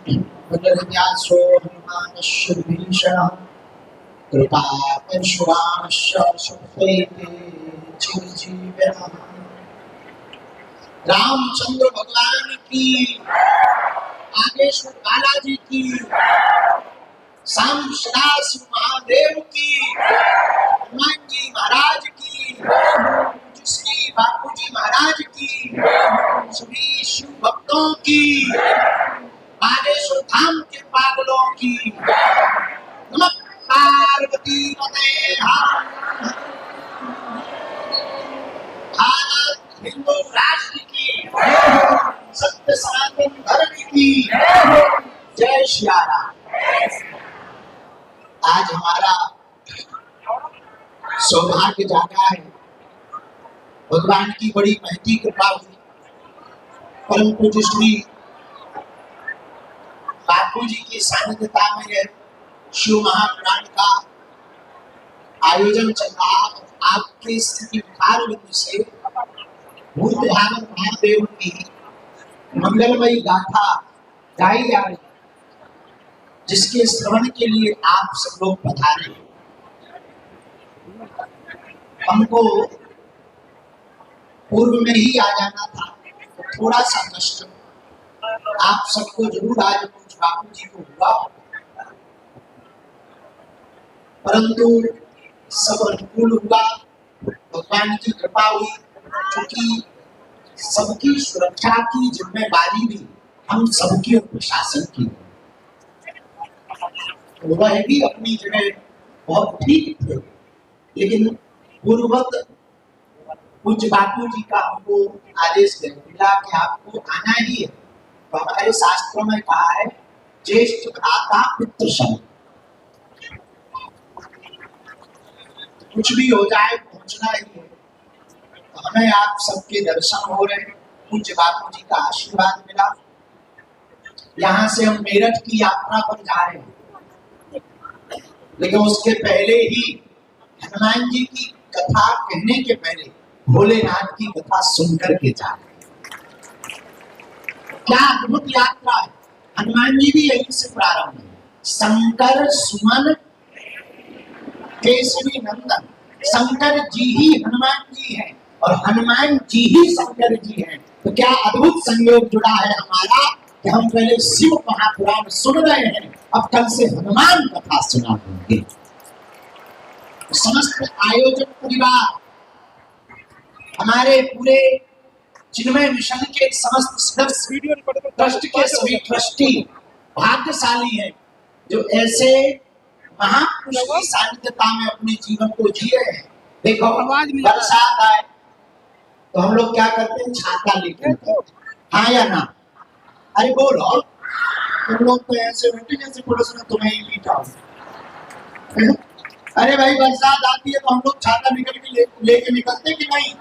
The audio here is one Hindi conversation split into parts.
पुनर्व्यासो हनुमानस्य विभीषणः कृपा परशुरामस्य सुखैते चिरजीविनः। रामचंद्र भगवान की, नागेश्वर बालाजी की, श्याम सदाशिव महादेव की, हनुमान जी महाराज की, श्री बापूजी महाराज की, सभी शिव भक्तों की, बागेश्वर धाम के पागलों की, नमः पार्वती पते भारत हिंदू राष्ट्र की, सत्य सनातन धर्म की जय श्री राम। आज हमारा सौभाग्य जागा है, भगवान की बड़ी महती कृपा हुई। परम पूज्य श्री बापू जी की सानिध्यता में शिव महापुराण का आयोजन चल रहा। आपके स्थिति बिंदु से भूत भागवत महादेव की मंगलमयी गाथा गाई जा रही, जिसके श्रवण के लिए आप सब लोग पधारे। हमको पूर्व में ही आ जाना था, तो थोड़ा सा कष्ट आप सबको जरूर आज पूज्य बापू जी को हुआ, परंतु सब अनुकूल हुआ, भगवान की कृपा हुई। क्योंकि सबकी सुरक्षा की जिम्मेदारी भी हम सबके प्रशासन की, वह भी अपनी जगह बहुत ठीक थे, लेकिन पूर्ववत पूज्य बापू जी का हमको आदेश मिला कि आपको आना ही है। तो हमारे शास्त्रों में कहा है ज्येष्ठ भ्राता पितृ सम, कुछ भी हो जाए पहुंचना ही है। तो हमें आप सबके दर्शन हो रहे, पूज्य बापू जी का आशीर्वाद मिला। यहाँ से हम मेरठ की यात्रा पर जा रहे हैं, लेकिन उसके पहले ही हनुमान जी की कथा कहने के पहले भोलेनाथ की कथा सुनकर के जा रहे हैं। क्या अद्भुत यात्रा है। हनुमान जी भी यहीं से प्रारंभ है। शंकर सुमन केसरी नंदन, शंकर जी ही हनुमान जी हैं और हनुमान जी ही शंकर जी हैं। तो क्या अद्भुत संयोग जुड़ा है हमारा कि हम पहले शिव महापुराण सुन रहे हैं, अब कल से हनुमान कथा सुना होंगे। समस्त आयोजक परिवार, हमारे पूरे चिन्मय मिशन के समस्त सदस्य, ट्रस्ट के सभी ट्रस्टी भाग्यशाली हैं जो ऐसे महापुरुष की सानिध्यता में अपने जीवन को जी रहे हैं। देखो बरसात आए तो हम लोग क्या करते हैं, छाता लेके, हाँ या ना? अरे बोलो, तुम लोग तो ऐसे बैठे जैसे पड़ोस में तुम्हें ही मीठा हो। अरे भाई बरसात आती है तो हम लोग छाता निकल के लेके निकलते कि नहीं?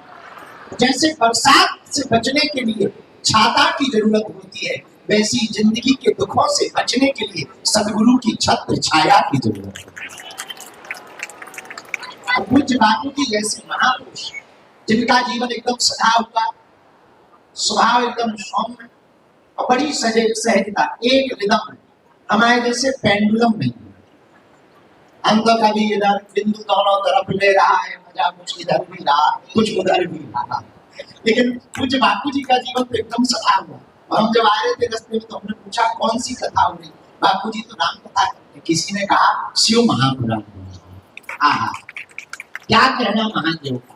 जैसे बरसात से बचने के लिए छाता की जरूरत होती है, वैसी जिंदगी के दुखों से बचने के लिए सदगुरु की छत्र छाया की जरूरत है। पूज्य बापू जी जैसे महापुरुष, जिनका जीवन एकदम सदा हुआ, स्वभाव एकदम सौम्य और बड़ी सहजता, एक रिदम है, हमारे जैसे पेंडुलम नहीं। हम तो कभी इधर बिंदु दोनों तरफ ले रहा है, मजा कुछ इधर भी रहा, कुछ उधर भी रहा। लेकिन पूज्य बापू जी का जीवन तो एकदम सदा हुआ। और हम जब आ रहे थे रास्ते में तो हमने पूछा कौन सी कथा हो रही? बापू जी तो राम कथा करते, किसी ने कहा शिव महापुराण। क्या कहना महादेव का?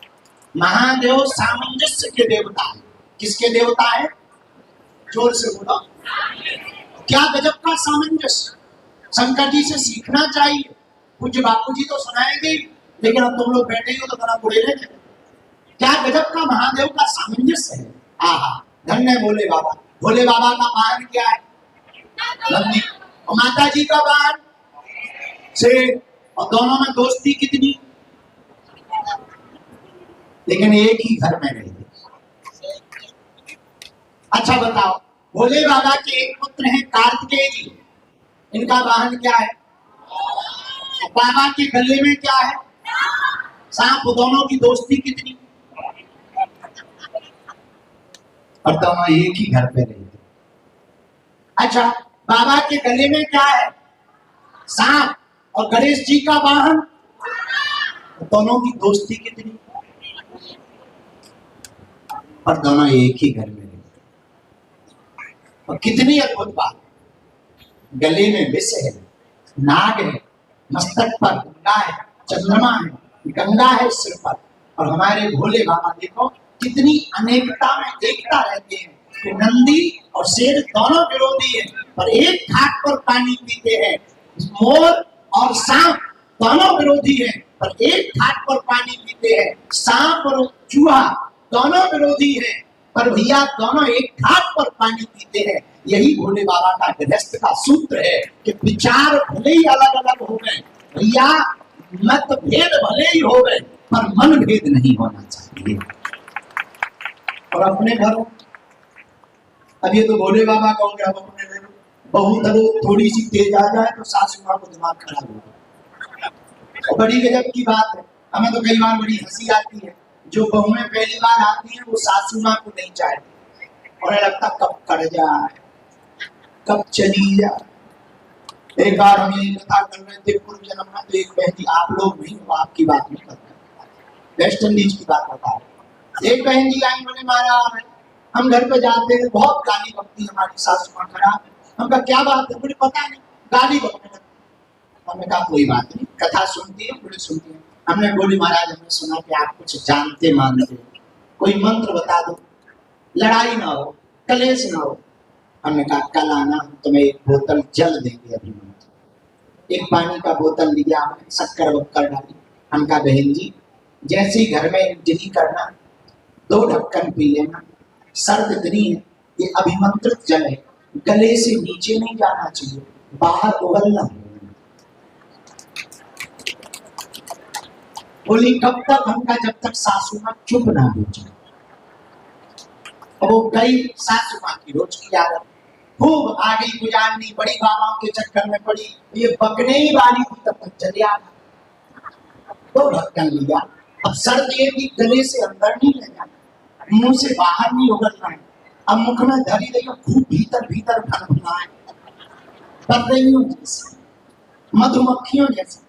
महादेव सामंजस्य के देवता है। किसके देवता है? जोर से बोलो। क्या गजब का सामंजस्य, शंकर जी से सीखना चाहिए। पूज्य बापू जी तो सुनाएंगे, लेकिन अब तुम लोग बैठे हो तो बड़ा बुरे रहे। क्या गजब का महादेव का सामंजस्य है। धन्य भोले बाबा। भोले बाबा का वाहन क्या है? नंदी। और माता जी का वाहन शेर। और दोनों में दोस्ती कितनी, लेकिन एक ही घर में रहते। अच्छा बताओ, भोले बाबा के एक पुत्र हैं कार्तिकेय जी, इनका वाहन क्या है? बाबा के गले में क्या है? सांप। दोनों की दोस्ती कितनी, और दोनों एक ही घर पे रहते। अच्छा, बाबा के गले में क्या है? सांप। और गणेश जी का वाहन, दोनों की दोस्ती कितनी, और दोनों एक ही घर में रहते। और कितनी अद्भुत बात, गले में विष है, नाग है, मस्तक पर गंगा है, चंद्रमा है, गंगा है सिर पर। और हमारे भोले बाबा देखो कितनी अनेकता में एकता रहते हैं कि नंदी और शेर दोनों विरोधी हैं पर एक घाट पर पानी पीते हैं। मोर और सांप दोनों विरोधी हैं पर एक घाट पर पानी पीते हैं। सांप और चूहा दोनों विरोधी हैं पर भैया दोनों एक घाट पर पानी पीते हैं। यही भोले बाबा का गृहस्थ का सूत्र है कि विचार भले ही अलग अलग हो गए भैया, मतभेद भले ही हो गए पर मन भेद नहीं होना चाहिए। और अपने घरों, अब ये तो भोले बाबा का हो गया, अपने घरों बहू थोड़ी सी तेज आ जाए तो सासू माँ को दिमाग खराब हो गया। और बड़ी गजब की बात है, हमें तो कई बार बड़ी हंसी आती है, जो बहुएं पहली बार आती हैं वो सासू माँ को नहीं चाहती और लगता कब कर जाए, कब चली जाए। एक बार हम ये कथा कर रहे थे पूर्व जन्म में, तो एक बहन जी, आप लोग नहीं हो, आपकी बात नहीं कर रहे, वेस्ट इंडीज की बात बता रहे। एक बहन जी आई, बोले महाराज हम घर पे जाते हैं, बहुत गाली बकती हमारी सासू माँ, खराब है। हमका क्या बात है? बोले पता नहीं, गाली बकने लगती। हमने कहा कोई बात नहीं, कथा सुनती है? बोले सुनती है। हमने बोले महाराज हमने सुना कि आप कुछ जानते मानते हो, कोई मंत्र बता दो, लड़ाई ना हो, कलेश ना हो। हमने कहा कल आना, हम तुम्हें एक बोतल जल देंगे अभी। एक पानी का बोतल लिया, हमने शक्कर वक्कर डाली। हम कहा बहन जी जैसे ही घर में इडली करना, 2 ढक्कन पी लेना, सर्द इतनी है, ये अभिमंत्रित जल है, गले से नीचे नहीं जाना चाहिए, बाहर उगलना है। बोली कब तक? हमका जब तक सासू माँ चुप ना हो जाए। वो गई सासू माँ की रोज की आदत, खूब आ गई गुजारनी, बड़ी बाबाओं के चक्कर में पड़ी, ये बकने ही वाली थी तब तक चले आ, 2 ढक्कन लिया। अब सर्दी है कि गले से अंदर नहीं ले जाना, मुंह से बाहर नहीं उगलना है। अब मुख में धरी रही हो, खूब भीतर भीतर फनफनाए, कर रही हूँ जैसे मधुमक्खियों जैसे।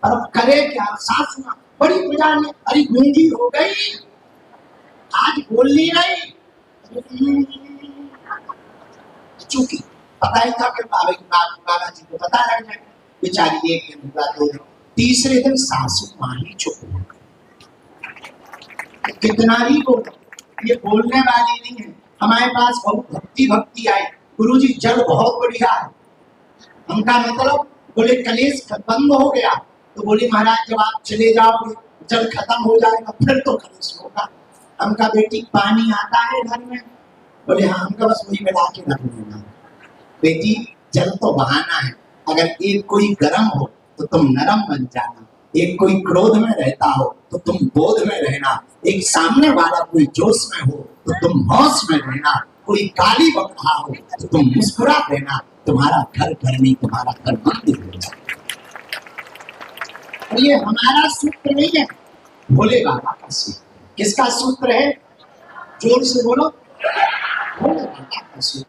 अब करे क्या? सासू माँ बड़ी गुजारनी, अरे गूंगी हो गई, आज बोल नहीं रही, चूकी पता ही था कि बाबा जी को पता लग जाएगा। बेचारी एक दिन हुआ, 2 दिन, तीसरे दिन सासू माँ ही चुप हो गई। कितना ही बोलो, ये बोलने वाली नहीं है। हमारे पास बहुत भक्ति आई, गुरुजी जल बहुत बढ़िया है। उनका मतलब बोले कलेश बंद हो गया, तो बोले महाराज जब आप चले जाओगे जल खत्म हो जाएगा, फिर तो कलेश होगा। हमका बेटी पानी आता है घर में? बोले हाँ। हमका बस वही मिला के रख देना। बेटी जल तो बहाना है, अगर एक कोई गर्म हो तो तुम नरम बन जाना, एक कोई क्रोध में रहता हो तो तुम बोध में रहना, एक सामने वाला कोई जोश में हो तो तुम होश में रहना, कोई गाली बक रहा हो तो तुम मुस्कुरा देना, तुम्हारा घर घर नहीं, तुम्हारा घर मंदिर हो जाए। ये हमारा सूत्र नहीं है, भोले बाबा का सूत्र। किसका सूत्र है? जोर से बोलो, भोले बाबा का सूत्र।